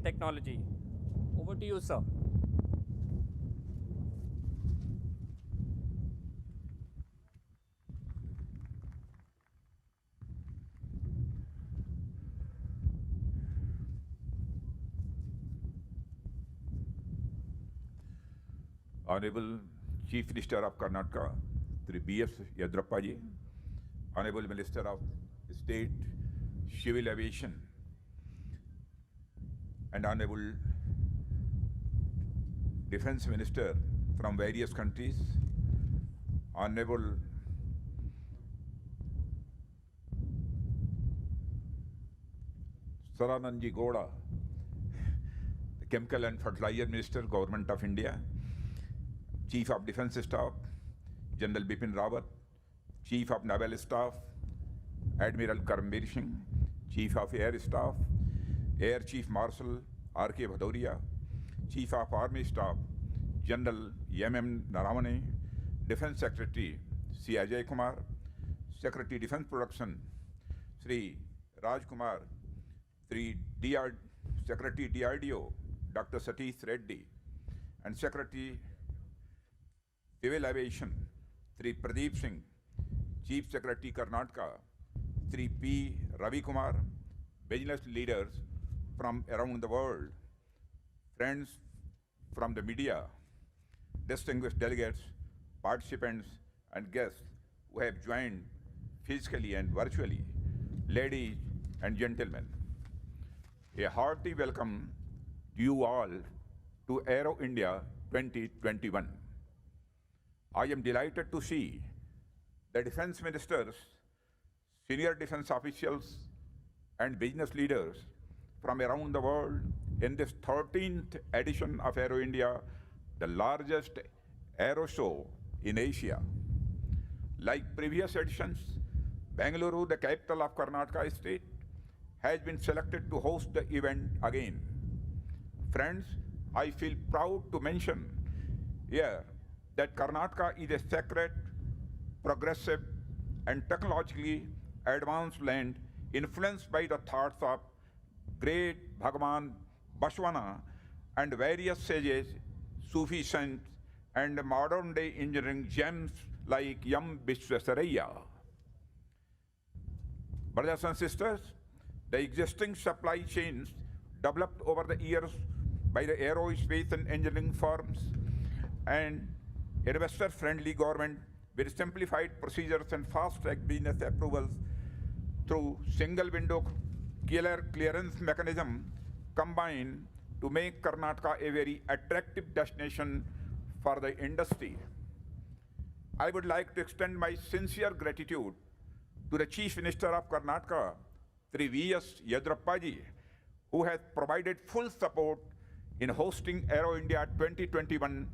and Technology. Over to you, sir. Honorable Chief Minister of Karnataka, Sri B.S. Yediyurappa ji, Honorable Minister of State, Civil Aviation, and Honorable Defense Minister from various countries, Honorable Sarananji Goda, the Chemical and Fertilizer Minister, Government of India, Chief of Defence Staff, General Bipin Rawat, Chief of Naval Staff, Admiral Karambir Singh, Chief of Air Staff, Air Chief Marshal R.K. Bhadauria, Chief of Army Staff, General M.M. Naravane, Defence Secretary C. Ajay Kumar, Secretary Defence Production Sri Raj Kumar, Secretary DRDO Dr. Satish Reddy, and Secretary Civil Aviation Sri Pradeep Singh, Chief Secretary Karnataka Sri P. Ravi Kumar, business leaders from around the world, friends from the media, distinguished delegates, participants, and guests who have joined physically and virtually, ladies and gentlemen. A hearty welcome to you all to Aero India 2021. I am delighted to see the defense ministers, senior defense officials, and business leaders from around the world in this 13th edition of Aero India, the largest aero show in Asia. Like previous editions, Bengaluru, the capital of Karnataka state, has been selected to host the event again. Friends, I feel proud to mention here that Karnataka is a sacred, progressive, and technologically advanced land influenced by the thoughts of great Bhagavan Bashwana and various sages, Sufi saints, and modern-day engineering gems like Yam Visvesvaraya. Brothers and sisters, the existing supply chains developed over the years by the aerospace and engineering firms and investor-friendly government with simplified procedures and fast-track business approvals through single-window clearance mechanism combine to make Karnataka a very attractive destination for the industry. I would like to extend my sincere gratitude to the Chief Minister of Karnataka, Sri V.S. Yediyurappa ji, who has provided full support in hosting Aero India 2021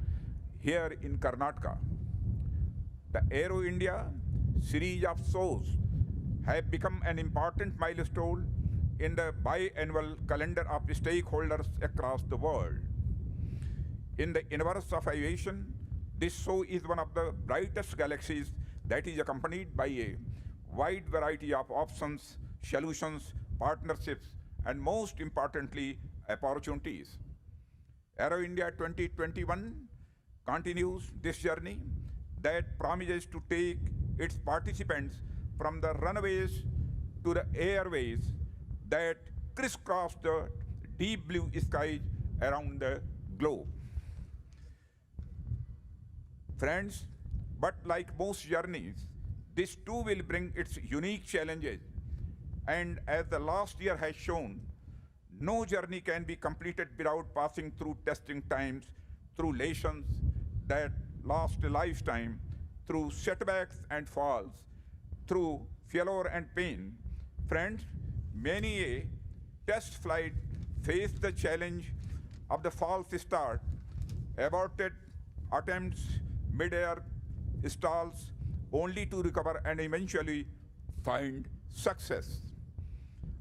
here in Karnataka. The Aero India series of shows have become an important milestone in the biannual calendar of stakeholders across the world. In the universe of aviation, this show is one of the brightest galaxies that is accompanied by a wide variety of options, solutions, partnerships, and most importantly, opportunities. Aero India 2021 continues this journey that promises to take its participants from the runways to the airways that crisscross the deep blue skies around the globe. Friends, but like most journeys, this too will bring its unique challenges. And as the last year has shown, no journey can be completed without passing through testing times, through lessons that last a lifetime, through setbacks and falls, through failure and pain. Friends, many a test flight faced the challenge of the false start, aborted attempts, mid-air stalls, only to recover and eventually find success.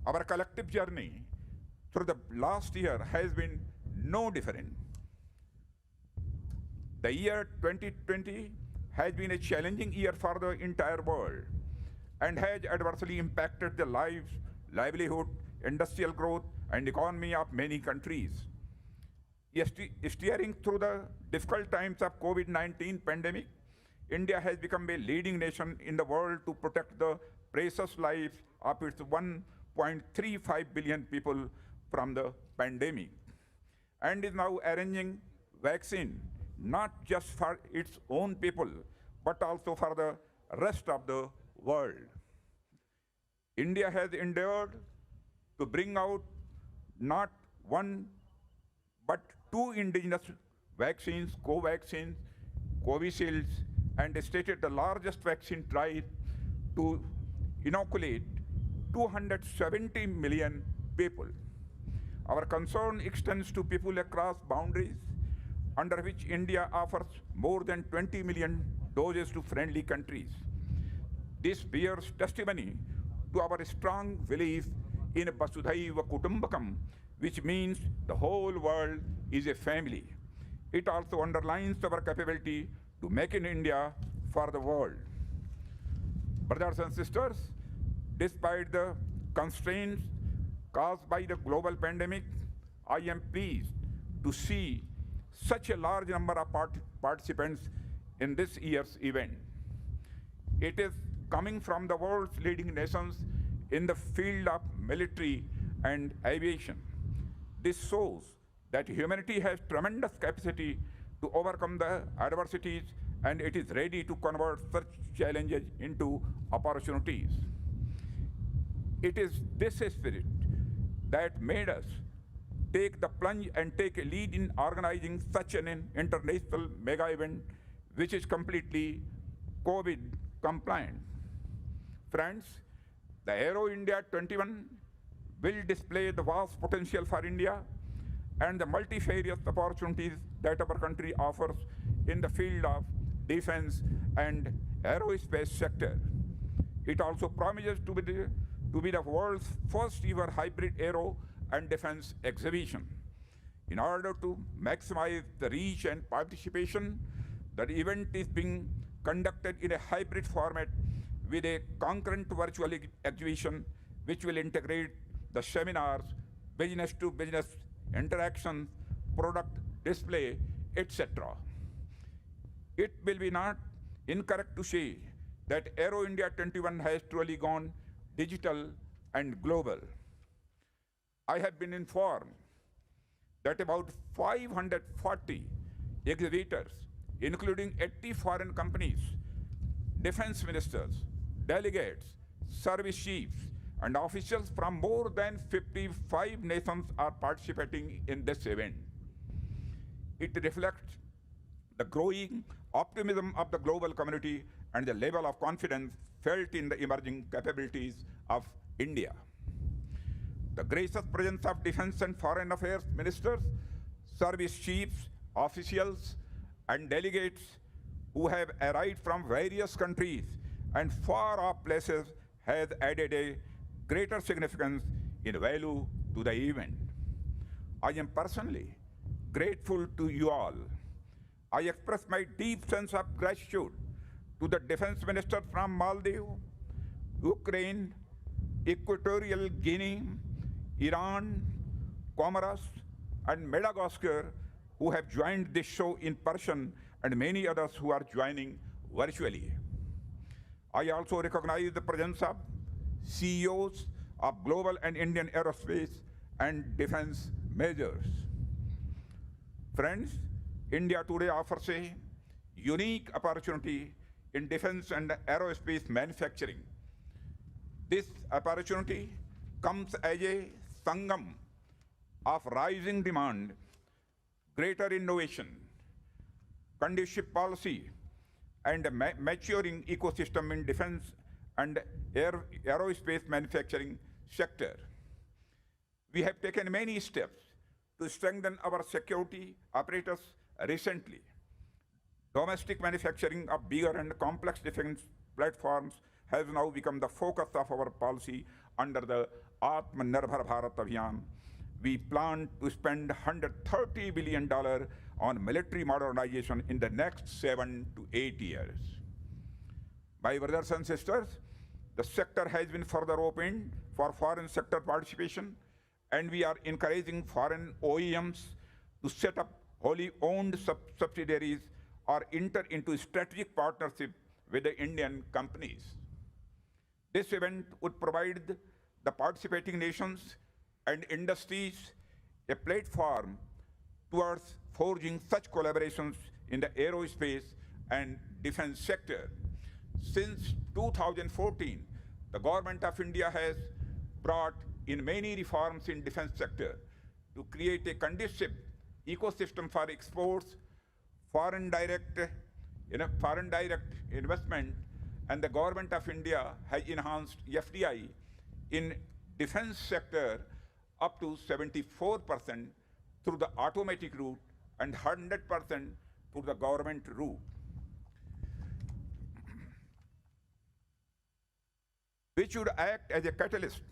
Our collective journey through the last year has been no different. The year 2020 has been a challenging year for the entire world and has adversely impacted the lives, livelihood, industrial growth, and economy of many countries. Steering through the difficult times of COVID-19 pandemic, India has become a leading nation in the world to protect the precious lives of its 1.35 billion people from the pandemic, and is now arranging vaccine not just for its own people, but also for the rest of the world. India has endeavored to bring out not one but two indigenous vaccines, Covaxin, Covishield, and stated the largest vaccine drive to inoculate 270 million people. Our concern extends to people across boundaries, under which India offers more than 20 million doses to friendly countries. This bears testimony to our strong belief in Vasudhaiva Kutumbakam, which means the whole world is a family. It also underlines our capability to make in India for the world. Brothers and sisters, despite the constraints caused by the global pandemic, I am pleased to see such a large number of participants in this year's event. It is coming from the world's leading nations in the field of military and aviation. This shows that humanity has tremendous capacity to overcome the adversities, and it is ready to convert such challenges into opportunities. It is this spirit that made us take the plunge and take a lead in organizing such an international mega event, which is completely COVID compliant. Friends, the Aero India 21 will display the vast potential for India and the multifarious opportunities that our country offers in the field of defense and aerospace sector. It also promises to be the world's first ever hybrid aero and defense exhibition. In order to maximize the reach and participation, the event is being conducted in a hybrid format with a concurrent virtual exhibition, which will integrate the seminars, business-to-business interactions, product display, etc. It will be not incorrect to say that Aero India 21 has truly gone digital and global. I have been informed that about 540 exhibitors, including 80 foreign companies, defense ministers, delegates, service chiefs, and officials from more than 55 nations are participating in this event. It reflects the growing optimism of the global community and the level of confidence felt in the emerging capabilities of India. The gracious presence of defense and foreign affairs ministers, service chiefs, officials, and delegates who have arrived from various countries and far-off places has added a greater significance in value to the event. I am personally grateful to you all. I express my deep sense of gratitude to the defense ministers from Maldives, Ukraine, Equatorial Guinea, Iran, Comoros, and Madagascar who have joined this show in person, and many others who are joining virtually. I also recognize the presence of CEOs of global and Indian aerospace and defense majors. Friends, India today offers a unique opportunity in defense and aerospace manufacturing. This opportunity comes as a sangam of rising demand, greater innovation, conducive policy, and a maturing ecosystem in defense and aerospace manufacturing sector. We have taken many steps to strengthen our security apparatus recently. Domestic manufacturing of bigger and complex defense platforms has now become the focus of our policy under the Atmanirbhar Bharat Abhiyan. We plan to spend $130 billion on military modernization in the next 7 to 8 years. My brothers and sisters, the sector has been further opened for foreign sector participation, and we are encouraging foreign OEMs to set up wholly owned subsidiaries or enter into strategic partnership with the Indian companies. This event would provide the participating nations and industries a platform towards forging such collaborations in the aerospace and defense sector. Since 2014, the Government of India has brought in many reforms in defense sector to create a conducive ecosystem for exports, foreign direct investment, and the Government of India has enhanced FDI in defense sector up to 74% through the automatic route and 100% through the government route, which would act as a catalyst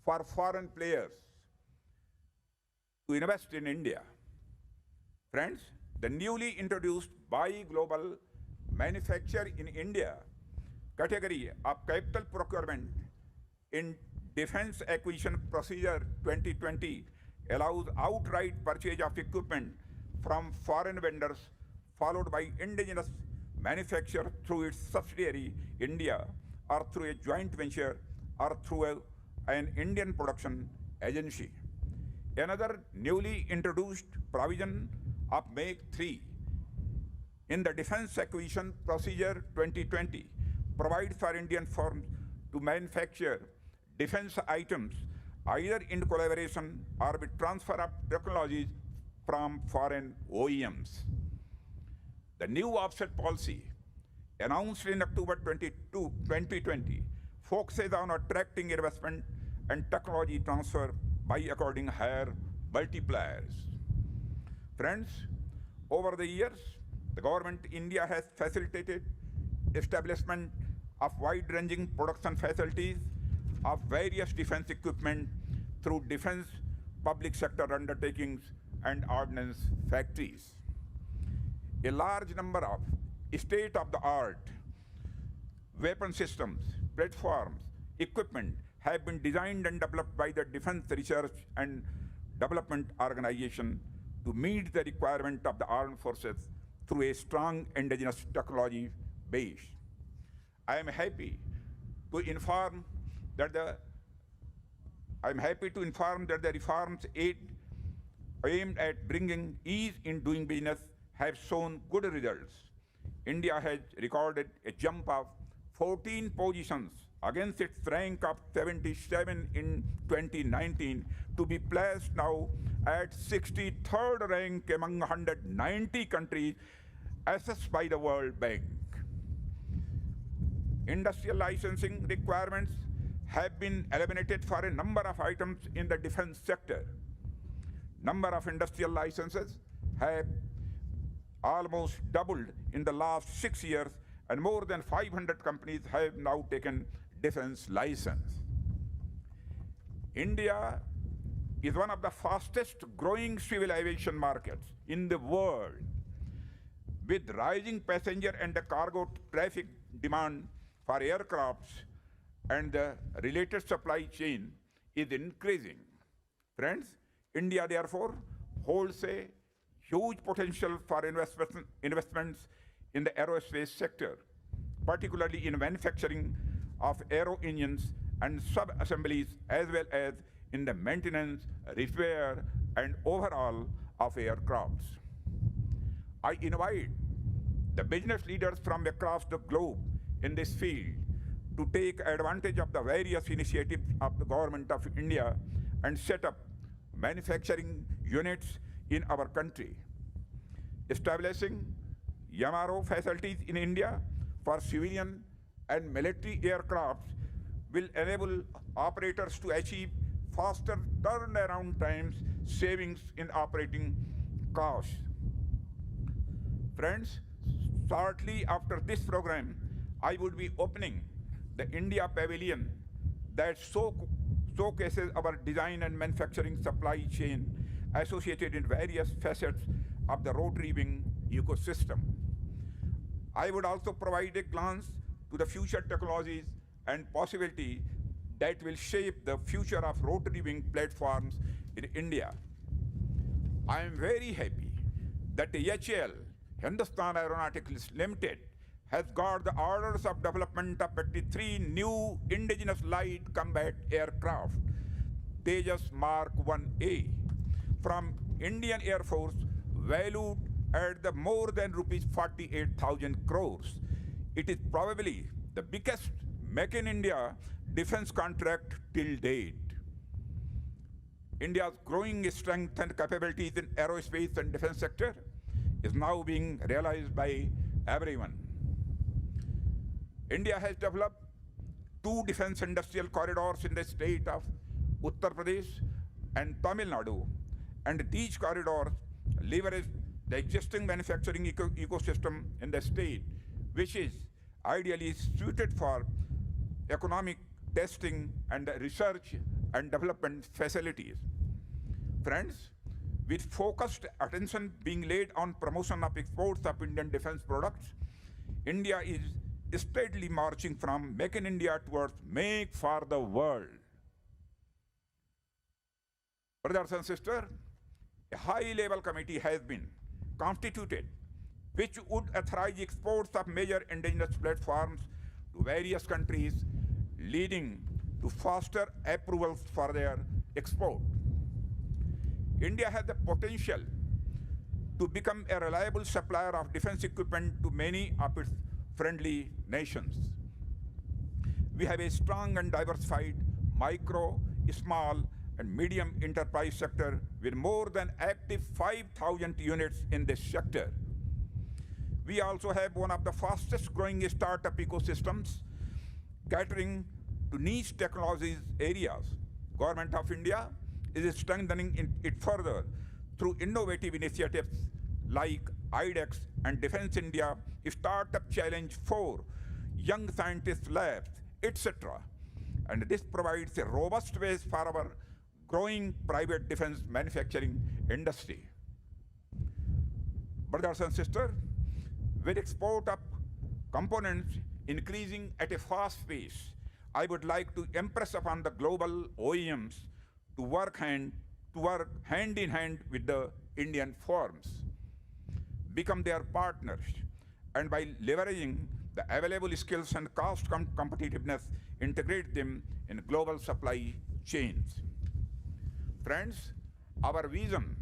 for foreign players to invest in India. Friends, the newly introduced Buy Global Manufacture in India category of capital procurement in Defense Acquisition Procedure 2020 allows outright purchase of equipment from foreign vendors, followed by indigenous manufacture through its subsidiary India, or through a joint venture, or through an Indian production agency. Another newly introduced provision of Make 3 in the Defense Acquisition Procedure 2020 provides for Indian firms to manufacture defense items either in collaboration or with transfer of technologies from foreign OEMs. The new offset policy, announced in October 2020, focuses on attracting investment and technology transfer by according higher multipliers. Friends, over the years, the government India has facilitated establishment of wide-ranging production facilities of various defense equipment through defense public sector undertakings and ordnance factories. A large number of state-of-the-art weapon systems, platforms, equipment have been designed and developed by the Defense Research and Development Organization to meet the requirement of the armed forces through a strong indigenous technology base. I am happy to inform that the reforms aimed at bringing ease in doing business have shown good results. India has recorded a jump of 14 positions against its rank of 77 in 2019 to be placed now at 63rd rank among 190 countries assessed by the World Bank. Industrial licensing requirements have been eliminated for a number of items in the defense sector. Number of industrial licenses have almost doubled in the last 6 years, and more than 500 companies have now taken defense license. India is one of the fastest growing civil aviation markets in the world. With rising passenger and cargo traffic demand for aircrafts, and the related supply chain is increasing. Friends, India therefore holds a huge potential for investments in the aerospace sector, particularly in manufacturing of aero engines and sub-assemblies, as well as in the maintenance, repair, and overhaul of aircrafts. I invite the business leaders from across the globe in this field to take advantage of the various initiatives of the Government of India and set up manufacturing units in our country. Establishing MRO facilities in India for civilian and military aircrafts will enable operators to achieve faster turnaround times, savings in operating costs. Friends, shortly after this program, I would be opening the India Pavilion that showcases our design and manufacturing supply chain associated in various facets of the rotary wing ecosystem. I would also provide a glance to the future technologies and possibilities that will shape the future of rotary wing platforms in India. I am very happy that the HAL, Hindustan Aeronautics Limited, has got the orders of development of 83 new indigenous light combat aircraft, Tejas Mark 1A, from Indian Air Force, valued at the more than rupees 48,000 crores. It is probably the biggest Make in India defense contract till date. India's growing strength and capabilities in aerospace and defense sector is now being realized by everyone. India has developed 2 defense industrial corridors in the state of Uttar Pradesh and Tamil Nadu, and these corridors leverage the existing manufacturing ecosystem in the state, which is ideally suited for economic testing and research and development facilities. Friends, with focused attention being laid on promotion of exports of Indian defense products, India is steadily marching from Make in India towards Make for the World. Brothers and sisters, a high-level committee has been constituted which would authorize exports of major indigenous platforms to various countries, leading to faster approvals for their export. India has the potential to become a reliable supplier of defense equipment to many of its friendly nations. We have a strong and diversified micro, small, and medium enterprise sector with more than active 5,000 units in this sector. We also have one of the fastest growing startup ecosystems catering to niche technologies areas. Government of India is strengthening it further through innovative initiatives like IDEX and Defense India Startup Challenge 4, Young Scientist Labs, etc. And this provides a robust base for our growing private defense manufacturing industry. Brothers and sisters, with export of components increasing at a fast pace, I would like to impress upon the global OEMs to work hand in hand with the Indian firms, become their partners, and by leveraging the available skills and cost competitiveness, integrate them in global supply chains. Friends, our vision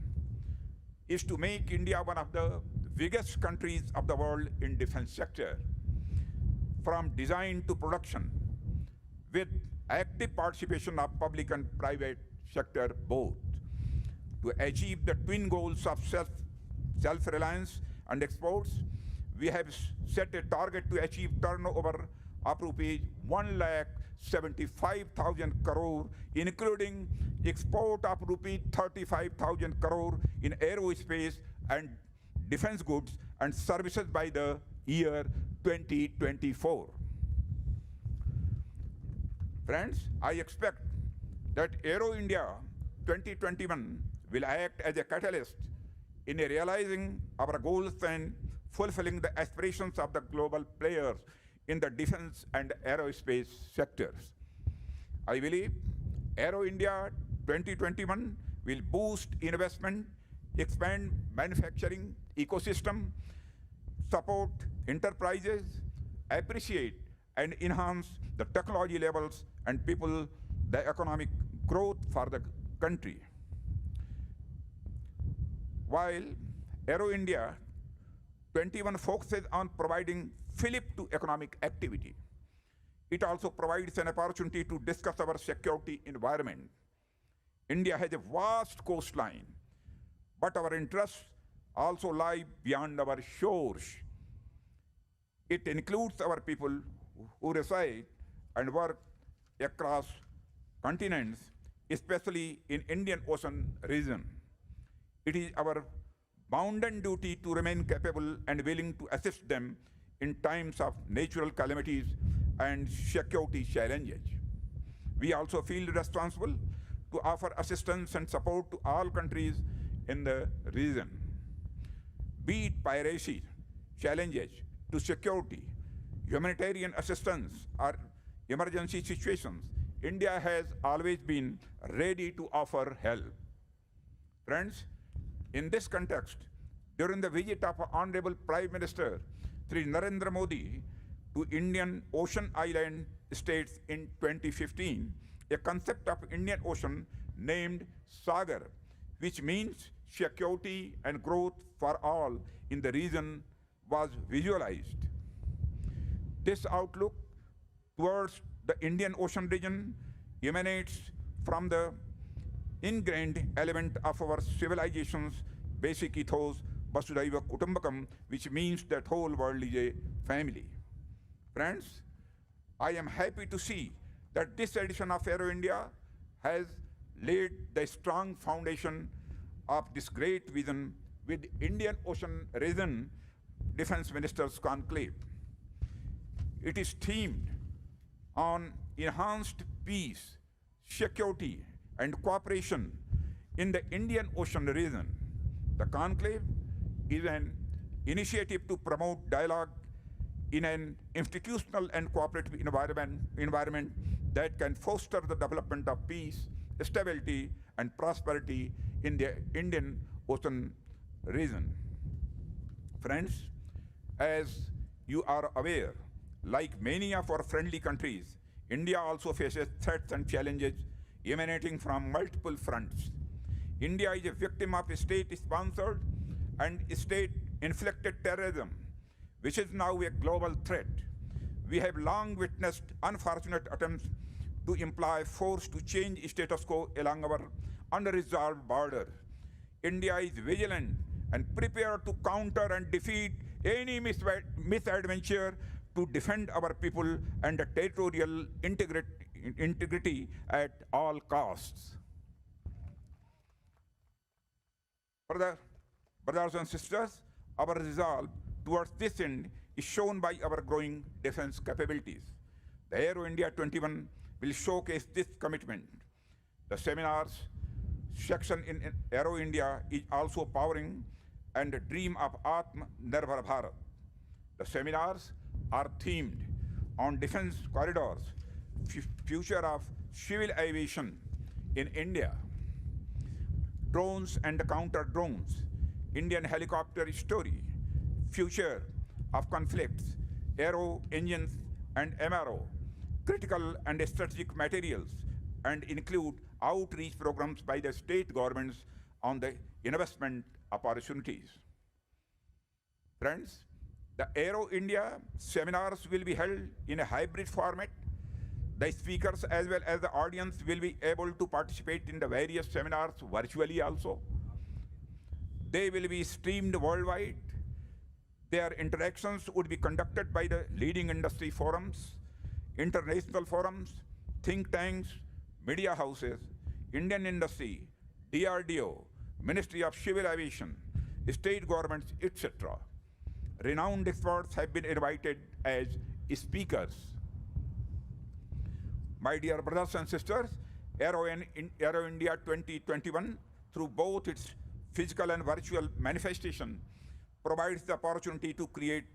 is to make India one of the biggest countries of the world in defense sector, from design to production, with active participation of public and private sector both, to achieve the twin goals of self-reliance and exports. We have set a target to achieve turnover of rupees 1,75,000 crore, including export of rupees 35,000 crore in aerospace and defense goods and services by the year 2024. Friends, I expect that Aero India 2021 will act as a catalyst in realizing our goals and fulfilling the aspirations of the global players in the defense and aerospace sectors. I believe Aero India 2021 will boost investment, expand manufacturing ecosystem, support enterprises, appreciate and enhance the technology levels and people the economic growth for the country. While Aero India 21 focuses on providing fillip to economic activity, it also provides an opportunity to discuss our security environment. India has a vast coastline, but our interests also lie beyond our shores. It includes our people who reside and work across continents, especially in Indian Ocean region. It is our bounden duty to remain capable and willing to assist them in times of natural calamities and security challenges. We also feel responsible to offer assistance and support to all countries in the region. Be it piracy, challenges to security, humanitarian assistance, or emergency situations, India has always been ready to offer help. Friends, in this context, during the visit of Honorable Prime Minister Sri Narendra Modi to Indian Ocean Island states in 2015, a concept of Indian Ocean named Sagar, which means security and growth for all in the region, was visualized. This outlook towards the Indian Ocean region emanates from the ingrained element of our civilization's basic ethos, Vasudhaiva Kutumbakam, which means that whole world is a family. Friends, I am happy to see that this edition of Aero India has laid the strong foundation of this great vision with Indian Ocean Region Defense Ministers Conclave. It is themed on enhanced peace, security, and cooperation in the Indian Ocean region. The conclave is an initiative to promote dialogue in an institutional and cooperative environment that can foster the development of peace, stability, and prosperity in the Indian Ocean region. Friends, as you are aware, like many of our friendly countries, India also faces threats and challenges emanating from multiple fronts. India is a victim of state-sponsored and state-inflicted terrorism, which is now a global threat. We have long witnessed unfortunate attempts to employ force to change status quo along our unresolved border. India is vigilant and prepared to counter and defeat any misadventure to defend our people and the territorial integrity at all costs. Brothers and sisters, our resolve towards this end is shown by our growing defense capabilities. The Aero India 21 will showcase this commitment. The seminars section in Aero India is also powering and the dream of Atma Nirbhar Bharat. The seminars are themed on defense corridors, future of civil aviation in India, drones and counter drones, Indian helicopter story, future of conflicts, aero engines and MRO, critical and strategic materials, and include outreach programs by the state governments on the investment opportunities. Friends, the Aero India seminars will be held in a hybrid format. The speakers as well as the audience will be able to participate in the various seminars virtually also. They will be streamed worldwide. Their interactions would be conducted by the leading industry forums, international forums, think tanks, media houses, Indian industry, DRDO, Ministry of Civil Aviation, state governments, etc. Renowned experts have been invited as speakers. My dear brothers and sisters, Aero India 2021, through both its physical and virtual manifestation, provides the opportunity to create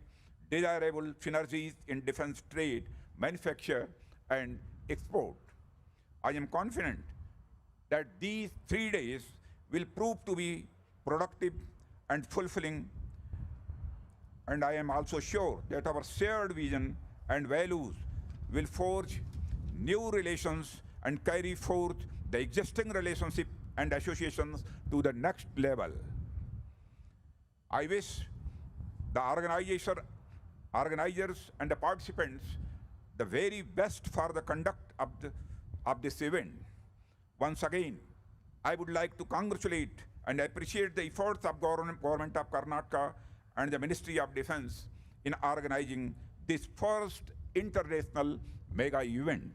desirable synergies in defense trade, manufacture, and export. I am confident that these 3 days will prove to be productive and fulfilling, and I am also sure that our shared vision and values will forge new relations and carry forth the existing relationship and associations to the next level. I wish the organizers and the participants the very best for the conduct of this event. Once again, I would like to congratulate and appreciate the efforts of Government of Karnataka and the Ministry of Defense in organizing this first international mega event.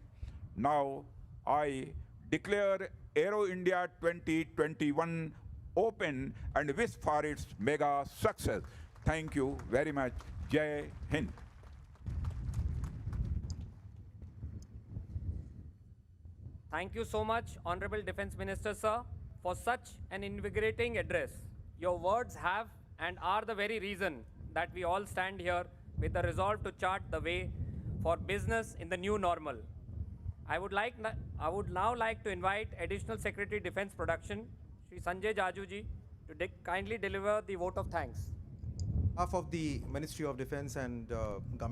Now, I declare Aero India 2021 open and wish for its mega success. Thank you very much. Jai Hind. Thank you so much, Honorable Defense Minister, sir, for such an invigorating address. Your words have and are the very reason that we all stand here with the resolve to chart the way for business in the new normal. I would now like to invite Additional Secretary Defense Production, Shri Sanjay Jajuji, to kindly deliver the vote of thanks. On behalf of the Ministry of Defense and Government